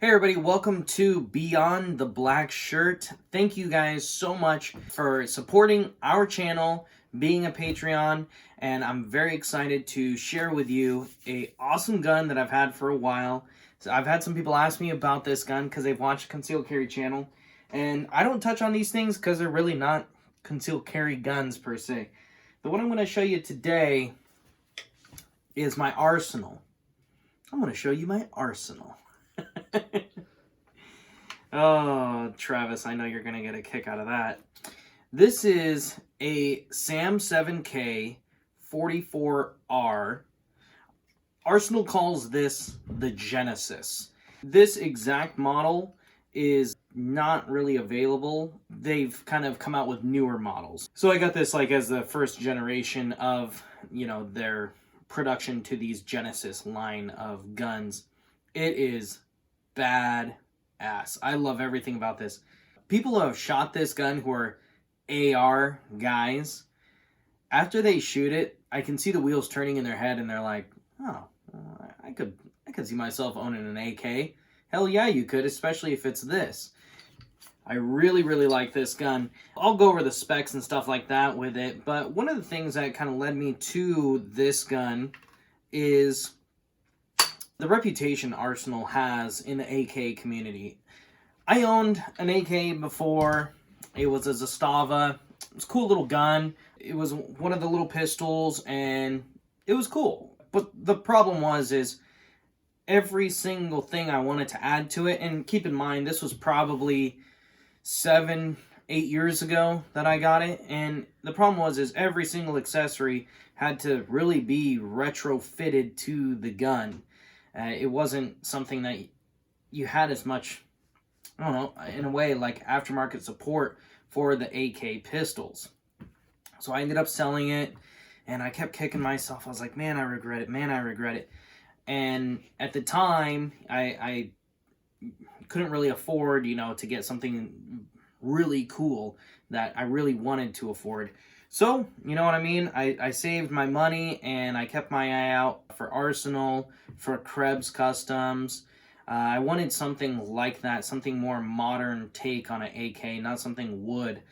Hey everybody, welcome to Beyond the Black Shirt. Thank you guys so much for supporting our channel, being a Patreon, and I'm very excited to share with you a awesome gun that I've had for a while. So I've had some people ask me about this gun because they've watched concealed carry channel, and I don't touch on these things because they're really not concealed carry guns per se. But what I'm going to show you today is my arsenal. I'm going to show you my arsenal. Oh, Travis, I know you're going to get a kick out of that. This is a SAM7K-44R. Arsenal calls this the Genesis. This exact model is not really available. They've kind of come out with newer models. So I got this like as the first generation of, their production to these Genesis line of guns. It is bad ass. I love everything about this. People who have shot this gun who are AR guys, after they shoot it, I can see the wheels turning in their head and they're like, oh, I could see myself owning an AK. Hell yeah, you could, especially if it's this. I really like this gun. I'll go over the specs and stuff like that with it, but one of the things that kind of led me to this gun is the reputation Arsenal has in the AK community. I owned an AK before. It was a Zastava. It was a cool little gun. It was one of the little pistols, and it was cool. But the problem is every single thing I wanted to add to it, and keep in mind, this was probably 7-8 years ago that I got it, and the problem is every single accessory had to really be retrofitted to the gun. It wasn't something that you had as much, I don't know, in a way, like aftermarket support for the AK pistols. So I ended up selling it, and I kept kicking myself. I was like, man, I regret it. Man, I regret it. And at the time, I couldn't really afford, to get something really cool that I really wanted to afford. So, you know what I mean? I saved my money and I kept my eye out for Arsenal, for Krebs Customs. I wanted something like that, something more modern take on an AK, not something wood.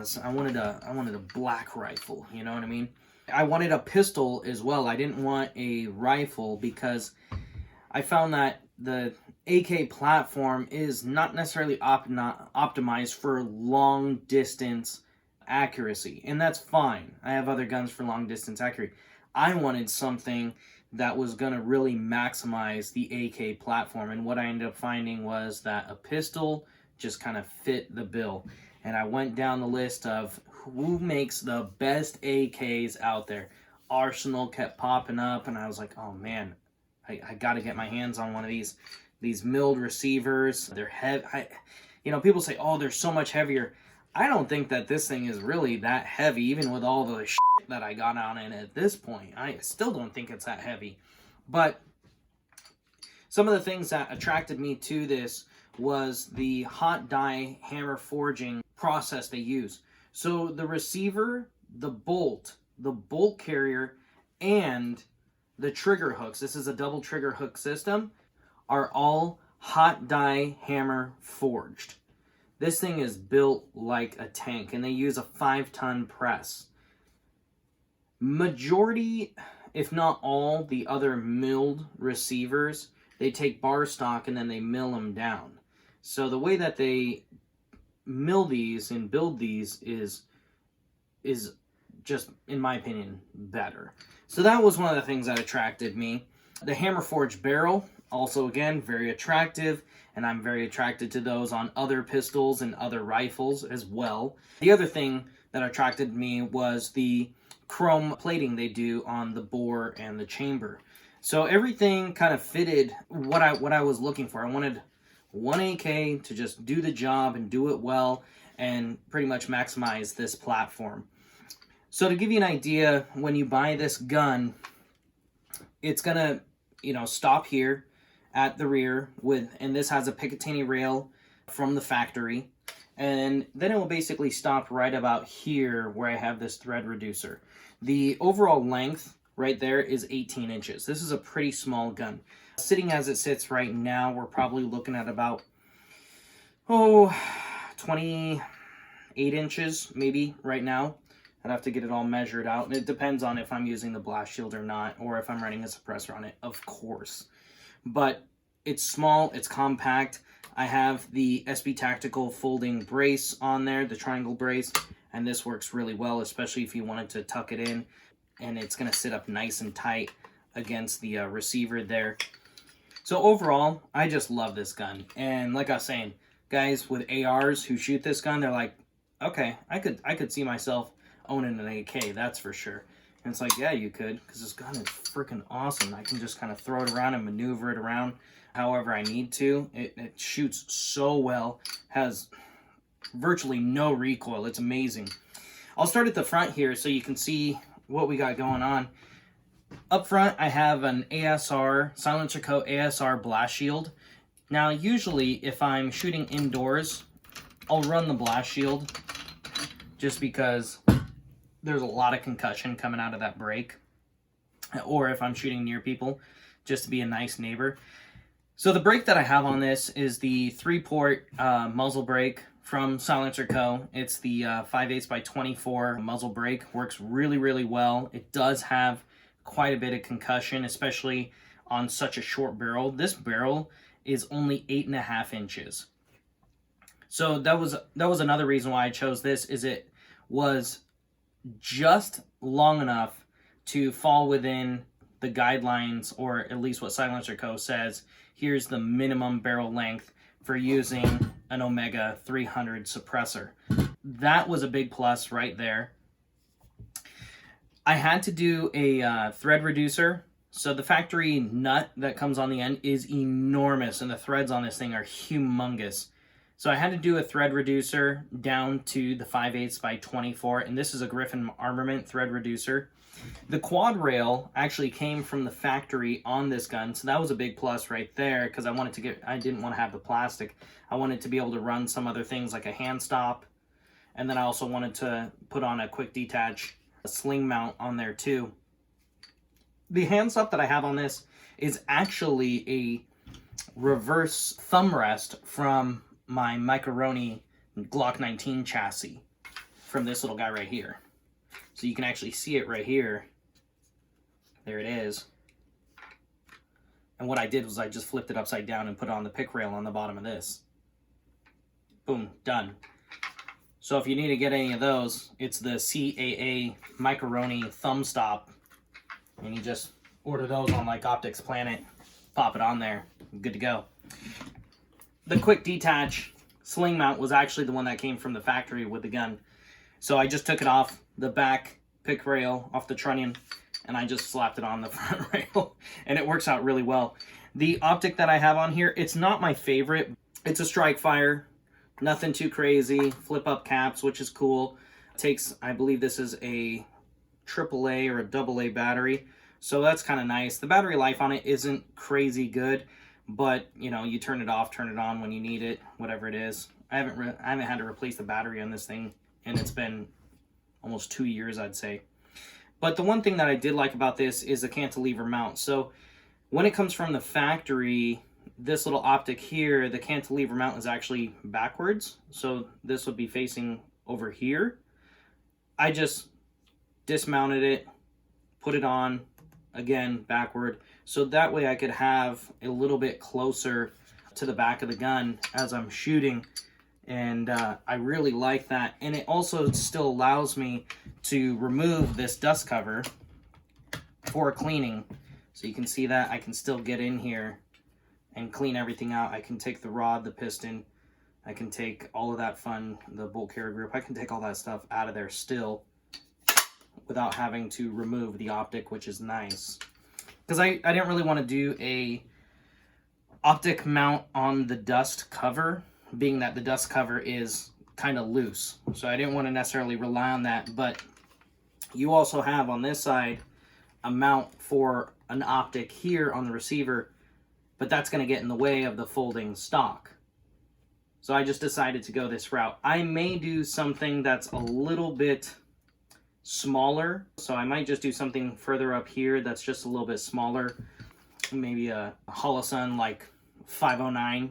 So I wanted a black rifle, you know what I mean? I wanted a pistol as well. I didn't want a rifle because I found that the AK platform is not necessarily optimized for long distance accuracy, and that's fine. I have other guns for long distance accuracy. I wanted something that was going to really maximize the AK platform, and what I ended up finding was that a pistol just kind of fit the bill. And I went down the list of who makes the best AKs out there. Arsenal kept popping up, and I was like, oh man, I got to get my hands on one of these milled receivers. They're heavy. People say, oh, they're so much heavier. I don't think that this thing is really that heavy, even with all the shit that I got on it at this point. I still don't think it's that heavy. But some of the things that attracted me to this was the hot die hammer forging process they use. So the receiver, the bolt carrier, and the trigger hooks, this is a double trigger hook system, are all hot die hammer forged. This thing is built like a tank, and they use a 5-ton press. Majority, if not all, the other milled receivers, they take bar stock and then they mill them down. So the way that they mill these and build these is just, in my opinion, better. So that was one of the things that attracted me. The hammer forged barrel, also again, very attractive. And I'm very attracted to those on other pistols and other rifles as well. The other thing that attracted me was the chrome plating they do on the bore and the chamber. So everything kind of fitted what I was looking for. I wanted one AK to just do the job and do it well and pretty much maximize this platform. So to give you an idea, when you buy this gun, it's gonna, stop here at the rear and this has a Picatinny rail from the factory, and then it will basically stop right about here where I have this thread reducer. The overall length right there is 18 inches. This is a pretty small gun. Sitting as it sits right now, we're probably looking at about, 28 inches maybe right now. I'd have to get it all measured out, and it depends on if I'm using the blast shield or not, or if I'm running a suppressor on it, of course. But it's small, it's compact. I have the SB Tactical folding brace on there, the triangle brace, and this works really well, especially if you wanted to tuck it in, and it's going to sit up nice and tight against the receiver there. So overall, I just love this gun. And like I was saying, guys with ARs who shoot this gun, they're like, okay, I could see myself owning an AK, that's for sure. And it's like, yeah, you could, because this gun is freaking awesome. I can just kind of throw it around and maneuver it around however I need to. It shoots so well, has virtually no recoil. It's amazing. I'll start at the front here so you can see what we got going on. Up front, I have an ASR, Silencer Co. ASR blast shield. Now, usually, if I'm shooting indoors, I'll run the blast shield just because there's a lot of concussion coming out of that break. Or if I'm shooting near people, just to be a nice neighbor. So the brake that I have on this is the 3-port muzzle brake from Silencer Co. It's the 5/8x24 muzzle brake. Works really, really well. It does have quite a bit of concussion, especially on such a short barrel. This barrel is only 8.5 inches. So that was another reason why I chose this, is it was just long enough to fall within the guidelines, or at least what Silencer Co. says. Here's the minimum barrel length for using an Omega 300 suppressor. That was a big plus right there. I had to do a thread reducer. So the factory nut that comes on the end is enormous, and the threads on this thing are humongous. So I had to do a thread reducer down to the 5/8x24, and this is a Griffin Armament thread reducer. The quad rail actually came from the factory on this gun, so that was a big plus right there, because I didn't want to have the plastic. I wanted to be able to run some other things like a hand stop, and then I also wanted to put on a quick detach, a sling mount on there too. The hand stop that I have on this is actually a reverse thumb rest from my Macaroni Glock 19 chassis from this little guy right here. So you can actually see it right here. There it is. And what I did was I just flipped it upside down and put it on the pick rail on the bottom of this. Boom, done. So if you need to get any of those, it's the CAA Macaroni thumb stop. And you just order those on like Optics Planet, pop it on there, good to go. The quick detach sling mount was actually the one that came from the factory with the gun. So I just took it off the back pick rail, off the trunnion, and I just slapped it on the front rail, and it works out really well. The optic that I have on here, it's not my favorite. It's a Strike Fire, nothing too crazy, flip up caps, which is cool. It takes, I believe this is a AAA or a AA battery, so that's kind of nice. The battery life on it isn't crazy good, but you know, you turn it off, turn it on when you need it, whatever it is. I haven't had to replace the battery on this thing, and it's been almost 2 years, I'd say. But the one thing that I did like about this is the cantilever mount. So when it comes from the factory, this little optic here, the cantilever mount is actually backwards. So this would be facing over here. I just dismounted it, put it on, again, backward. So that way I could have a little bit closer to the back of the gun as I'm shooting. And I really like that. And it also still allows me to remove this dust cover for cleaning. So you can see that I can still get in here and clean everything out. I can take the rod, the piston. I can take all of that fun, the bolt carrier group. I can take all that stuff out of there still without having to remove the optic, which is nice. Because I didn't really want to do a optic mount on the dust cover, being that the dust cover is kind of loose. So I didn't want to necessarily rely on that, but you also have on this side a mount for an optic here on the receiver, but that's going to get in the way of the folding stock. So I just decided to go this route. I may do something that's a little bit smaller. So I might just do something further up here that's just a little bit smaller. Maybe a Holosun like 509,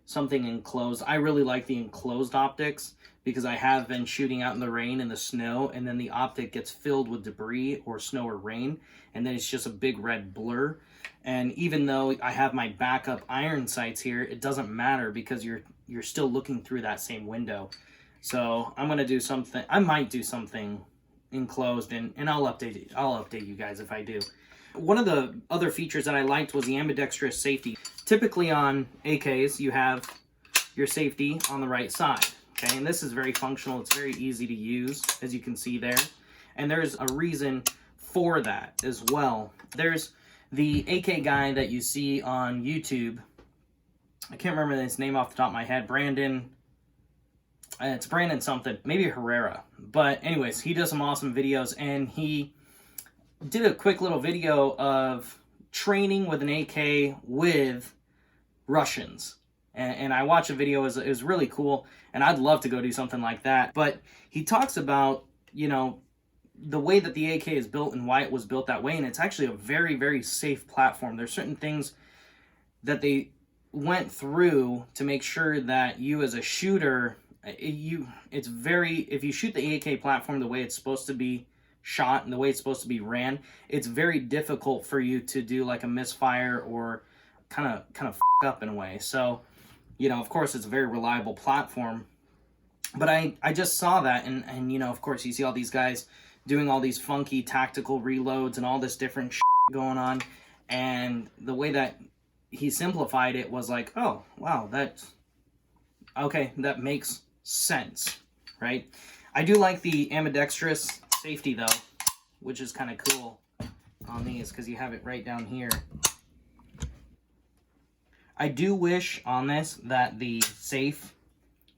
something enclosed. I really like the enclosed optics because I have been shooting out in the rain and the snow, and then the optic gets filled with debris or snow or rain, and then it's just a big red blur. And even though I have my backup iron sights here, it doesn't matter because you're still looking through that same window. So I'm gonna do something. I might do something enclosed, and I'll update you guys if I do. One of the other features that I liked was the ambidextrous safety. Typically on AKs, you have your safety on the right side. Okay, and this is very functional. It's very easy to use, as you can see there. And there's a reason for that as well. There's the AK guy that you see on YouTube. I can't remember his name off the top of my head. Brandon. It's Brandon something. Maybe Herrera. But anyways, he does some awesome videos, and he did a quick little video of training with an AK with Russians. And I watched a video. It was really cool, and I'd love to go do something like that. But he talks about, you know, the way that the AK is built and why it was built that way, and it's actually a very, very safe platform. There's certain things that they went through to make sure that you as a shooter, it's very, if you shoot the AK platform the way it's supposed to be shot and the way it's supposed to be ran, it's very difficult for you to do like a misfire or kind of f up in a way. So, you know, of course, it's a very reliable platform. But I just saw that, and you know, of course, you see all these guys doing all these funky tactical reloads and all this different shit going on, and the way that he simplified it was like, oh, wow, that's okay, that makes sense, right? I do like the ambidextrous safety, though, which is kind of cool on these, because you have it right down here. I do wish on this that the safe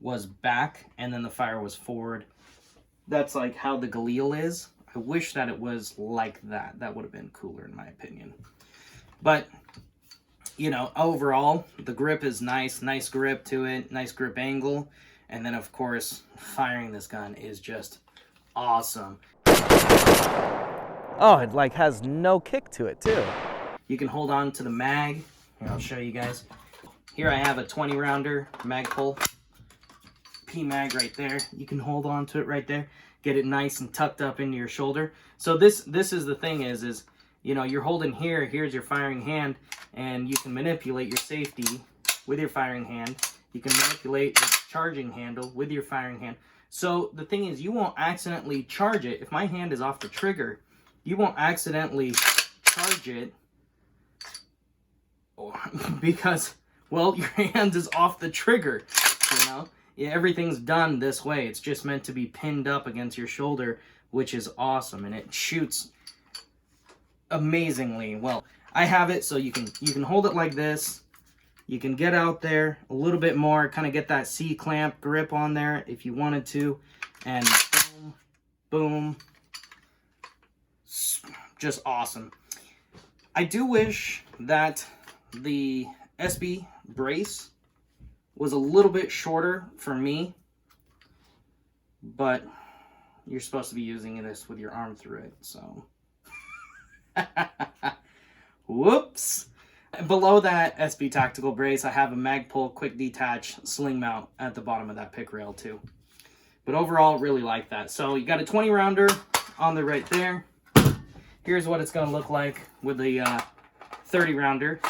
was back and then the fire was forward. That's like how the Galil is. I wish that it was like that. That would have been cooler in my opinion. But, you know, overall, the grip is nice. Nice grip to it. Nice grip angle. And then, of course, firing this gun is just awesome. Oh, it like has no kick to it too. You can hold on to the mag. Here, I'll show you guys. Here I have a 20 rounder mag pull. P-mag right there. You can hold on to it right there. Get it nice and tucked up into your shoulder. So this is the thing is, you know, you're holding here, here's your firing hand, and you can manipulate your safety with your firing hand. You can manipulate the charging handle with your firing hand. So the thing is, you won't accidentally charge it. If my hand is off the trigger, you won't accidentally charge it because, well, your hand is off the trigger, you know? Yeah, everything's done this way. It's just meant to be pinned up against your shoulder, which is awesome, and it shoots amazingly well. I have it so you can hold it like this. You can get out there a little bit more, kind of get that C-clamp grip on there if you wanted to, and boom, boom. Just awesome. I do wish that the SB brace was a little bit shorter for me, but you're supposed to be using this with your arm through it, so. Whoops. Below that SB tactical brace, I have a mag pull quick detach sling mount at the bottom of that pick rail too. But overall, really like that. So you got a 20 rounder on the right there. Here's what it's gonna look like with the 30 rounder.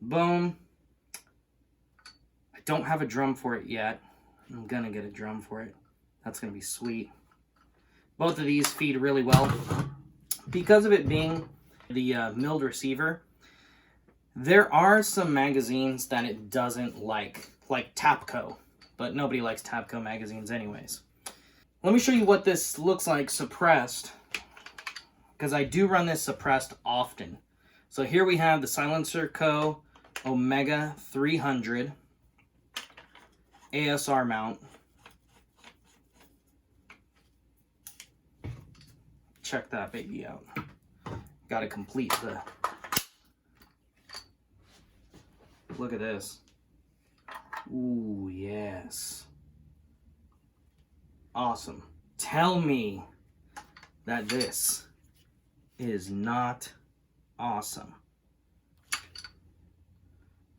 Boom. I don't have a drum for it yet. I'm gonna get a drum for it. That's gonna be sweet. Both of these feed really well. Because of it being the milled receiver, there are some magazines that it doesn't like Tapco, but nobody likes Tapco magazines anyways. Let me show you what this looks like suppressed, because I do run this suppressed often. So here we have the Silencer Co. Omega 300 ASR mount. Check that baby out. Got to complete the... Look at this. Ooh, yes. Awesome. Tell me that this is not awesome.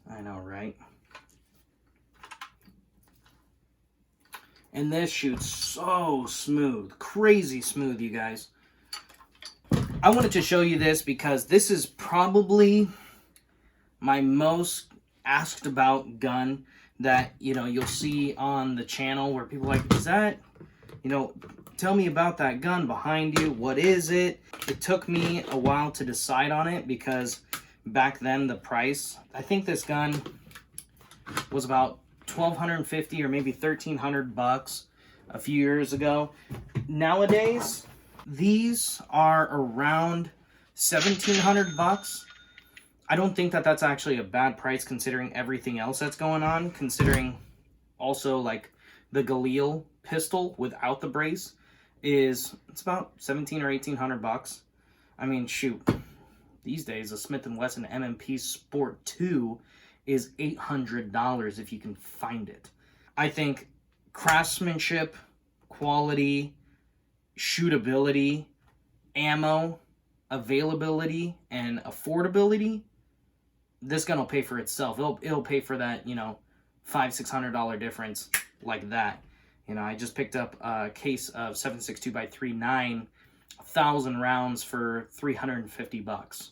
I know, right? And this shoots so smooth, crazy smooth, you guys. I wanted to show you this because this is probably my most asked about gun that, you know, you'll see on the channel where people are like, is that, you know, tell me about that gun behind you. What is it? It took me a while to decide on it because back then the price, I think this gun was about $1,250 or maybe $1,300 a few years ago. Nowadays, these are around $1,700. I don't think that that's actually a bad price considering everything else that's going on, considering also like the Galil pistol without the brace it's about $1,700 or $1,800. I mean, shoot, these days a Smith & Wesson M&P Sport 2 is $800 if you can find it. I think craftsmanship, quality, shootability, ammo, availability, and affordability, this gun will pay for itself. It'll pay for that, you know, $500-$600 difference like that. You know, I just picked up a case of 7.62x3 9,000 rounds for $350,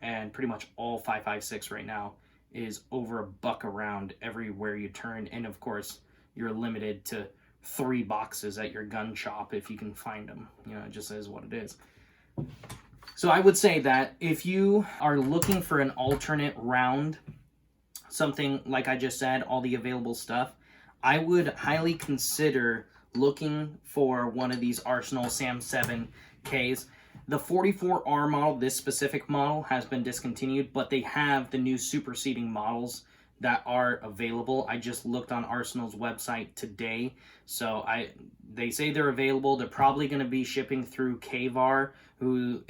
and pretty much all 5.56 right now is over $1 a round everywhere you turn. And of course, you're limited to 3 boxes at your gun shop if you can find them. You know, it just is what it is. So I would say that if you are looking for an alternate round, something like I just said, all the available stuff, I would highly consider looking for one of these Aresenal SAM7Ks. The 44R model, this specific model, has been discontinued, but they have the new superseding models that are available. I just looked on Aresenal's website today, so they say they're available. They're probably going to be shipping through Kvar, who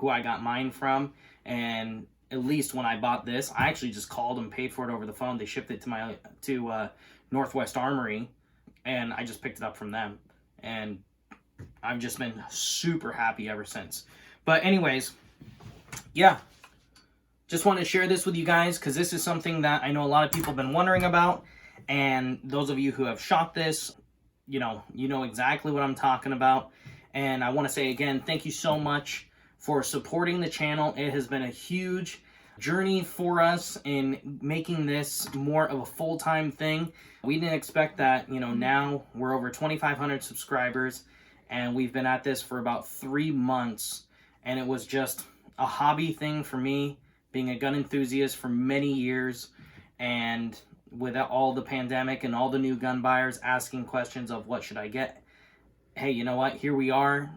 I got mine from, and at least when I bought this, I actually just called and paid for it over the phone. They shipped it to Northwest Armory, and I just picked it up from them, and I've just been super happy ever since. But anyways, yeah, just want to share this with you guys because this is something that I know a lot of people have been wondering about, and those of you who have shot this, you know exactly what I'm talking about. And I want to say again, thank you so much for supporting the channel. It has been a huge journey for us in making this more of a full-time thing. We didn't expect that. You know, now we're over 2,500 subscribers, and we've been at this for about 3 months, and it was just a hobby thing for me, being a gun enthusiast for many years, and with all the pandemic and all the new gun buyers asking questions of what should I get, hey, you know what, here we are,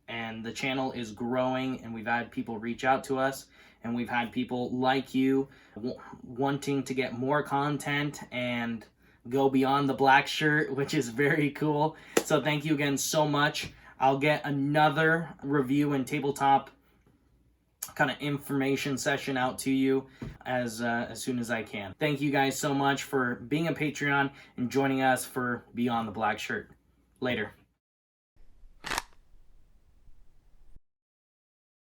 and the channel is growing, and we've had people reach out to us, and we've had people like you wanting to get more content and go beyond the black shirt, which is very cool. So thank you again so much. I'll get another review and tabletop kind of information session out to you as soon as I can. Thank you guys so much for being a Patreon and joining us for Beyond the Black Shirt. Later.